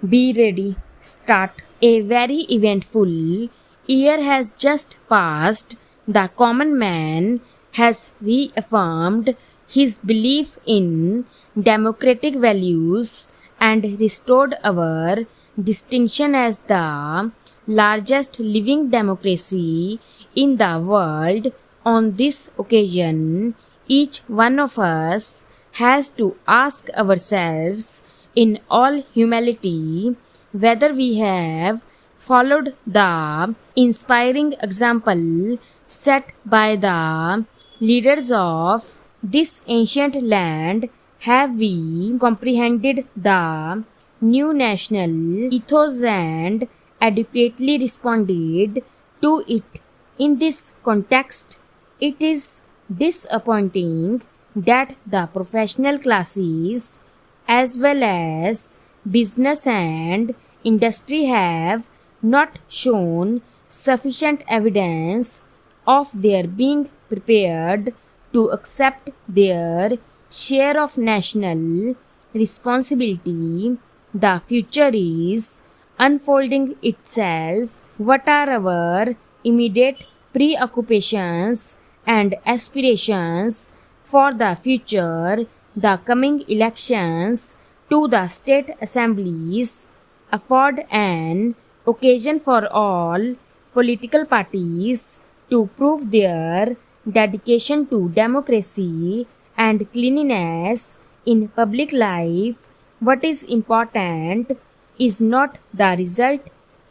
Be ready. Start. A very eventful year has just passed. The common man has reaffirmed his belief in democratic values and restored our distinction as the largest living democracy in the world. On this occasion, each one of us has to ask ourselves in all humility whether we have followed the inspiring example set by the leaders of this ancient land. Have we comprehended the new national ethos and adequately responded to it? In this context, it is disappointing that the professional classes as well as business and industry have not shown sufficient evidence of their being prepared to accept their share of national responsibility. The future is unfolding itself. What are our immediate preoccupations and aspirations for the future? The coming elections to the state assemblies afford an occasion for all political parties to prove their dedication to democracy and cleanliness in public life. What is important is not the result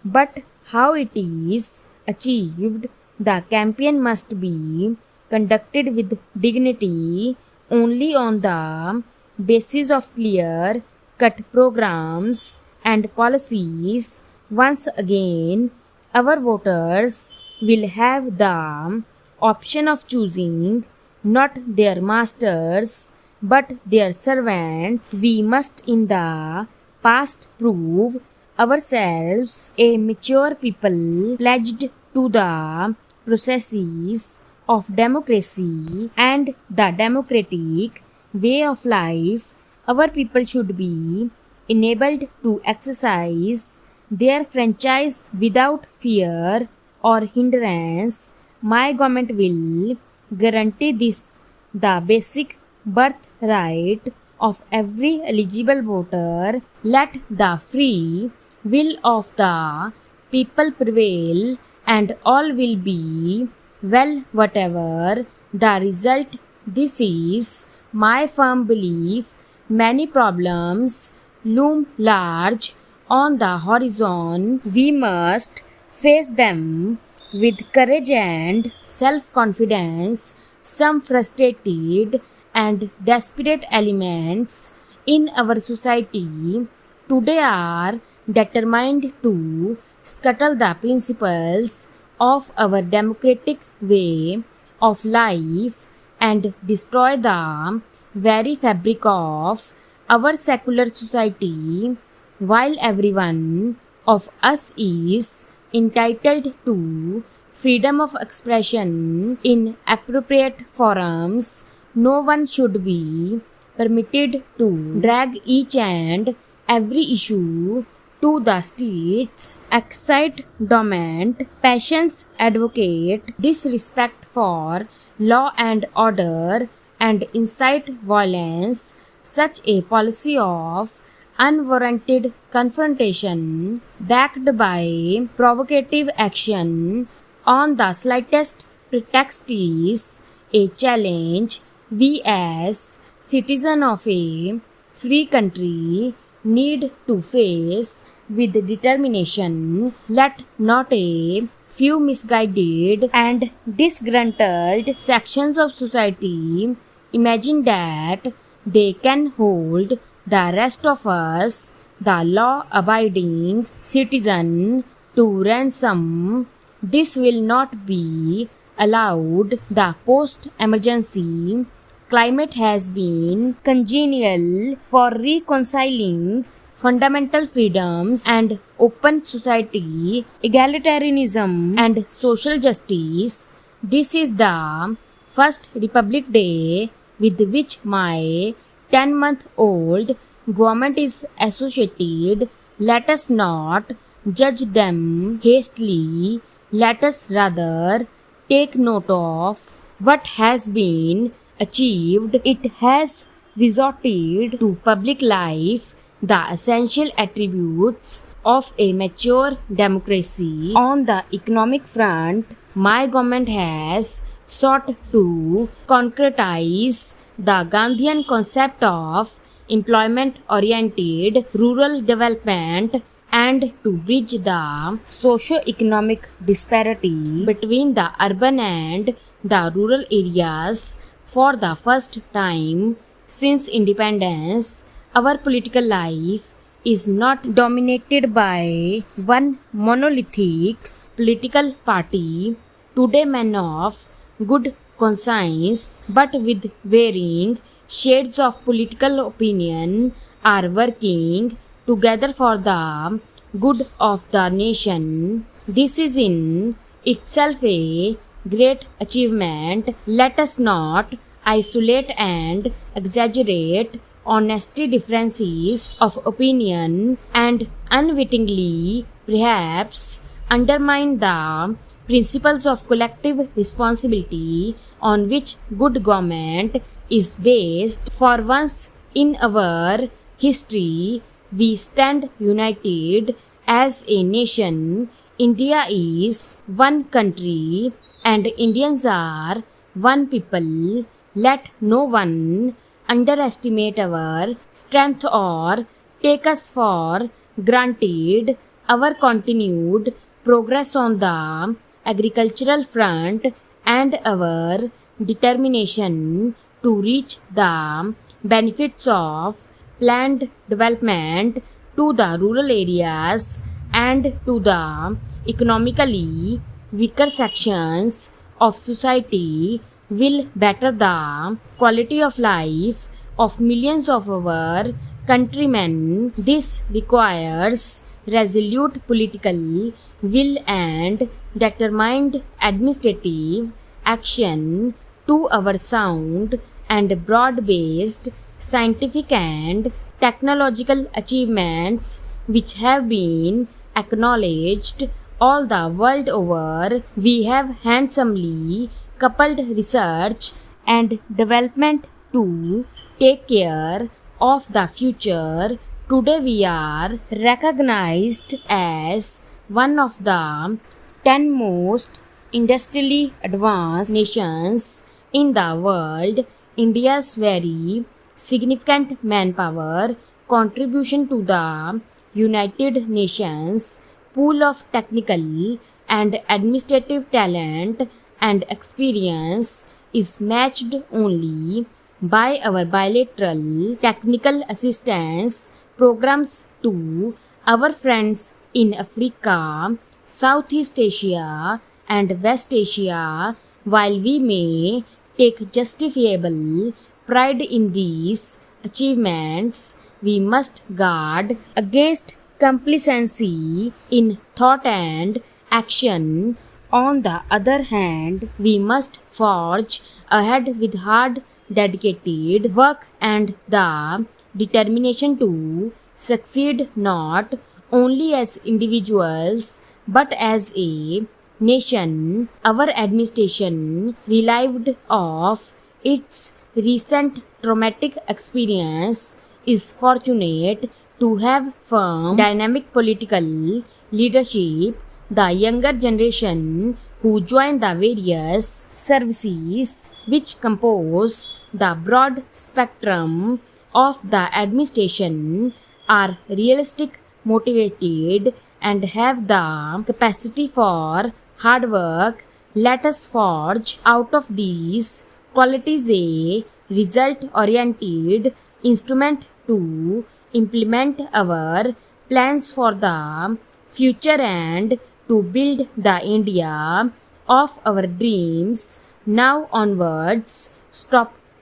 but how it is achieved. The campaign must be conducted with dignity only on the basis of clear cut programs and policies. Once again, our voters will have the option of choosing not their masters but their servants. We must in the past prove ourselves a mature people pledged to the processes of democracy and the democratic way of life. Our people should be enabled to exercise their franchise without fear or hindrance. My government will guarantee this, the basic birthright of every eligible voter. Let the free will of the people prevail and all will be well. Whatever the result, this is my firm belief. Many problems loom large on the horizon. We must face them with courage and self-confidence. Some frustrated and desperate elements in our society today are determined to scuttle the principles of our democratic way of life and destroy the very fabric of our secular society. While every one of us is entitled to freedom of expression in appropriate forums, no one should be permitted to drag each and every issue to the streets, excite dormant passions, advocate disrespect for law and order, and incite violence. Such a policy of unwarranted confrontation, backed by provocative action on the slightest pretext, is a challenge we as citizens of a free country need to face with determination. Let not a few misguided and disgruntled sections of society imagine that they can hold the rest of us, the law-abiding citizen, to ransom. This will not be allowed. The post-emergency climate has been congenial for reconciling fundamental freedoms and open society, egalitarianism and social justice. This is the first Republic Day with which my 10-month-old government is associated. Let us not judge them hastily. Let us rather take note of what has been achieved. It has resorted to public life, the essential attributes of a mature democracy. On the economic front, my government has sought to concretize the Gandhian concept of employment oriented rural development and to bridge the socio-economic disparity between the urban and the rural areas. For the first time since independence, our political life is not dominated by one monolithic political party. Today, men of good conscience but with varying shades of political opinion are working together for the good of the nation. This is in itself a great achievement. Let us not isolate and exaggerate honesty differences of opinion and unwittingly perhaps undermine the principles of collective responsibility on which good government is based. For once in our history, we stand united as a nation. India is one country and Indians are one people. Let no one underestimate our strength or take us for granted. Our continued progress on the agricultural front and our determination to reach the benefits of planned development to the rural areas and to the economically weaker sections of society will better the quality of life of millions of our countrymen. This requires resolute political will and determined administrative action. To our sound and broad-based scientific and technological achievements which have been acknowledged all the world over, we have handsomely coupled research and development to take care of the future. Today we are recognized as one of the 10 most industrially advanced nations in the world. India's very significant manpower contribution to the United Nations pool of technical and administrative talent and experience is matched only by our bilateral technical assistance programs to our friends in Africa, Southeast Asia, and West Asia. While we may take justifiable pride in these achievements, we must guard against complacency in thought and action. On the other hand, we must forge ahead with hard, dedicated work and the determination to succeed not only as individuals but as a nation. Our administration, relieved of its recent traumatic experience, is fortunate to have firm, dynamic political leadership. The younger generation who join the various services which compose the broad spectrum of the administration are realistic, motivated, and have the capacity for hard work. Let us forge out of these qualities a result-oriented instrument to implement our plans for the future and to build the India of our dreams. Now onwards, stop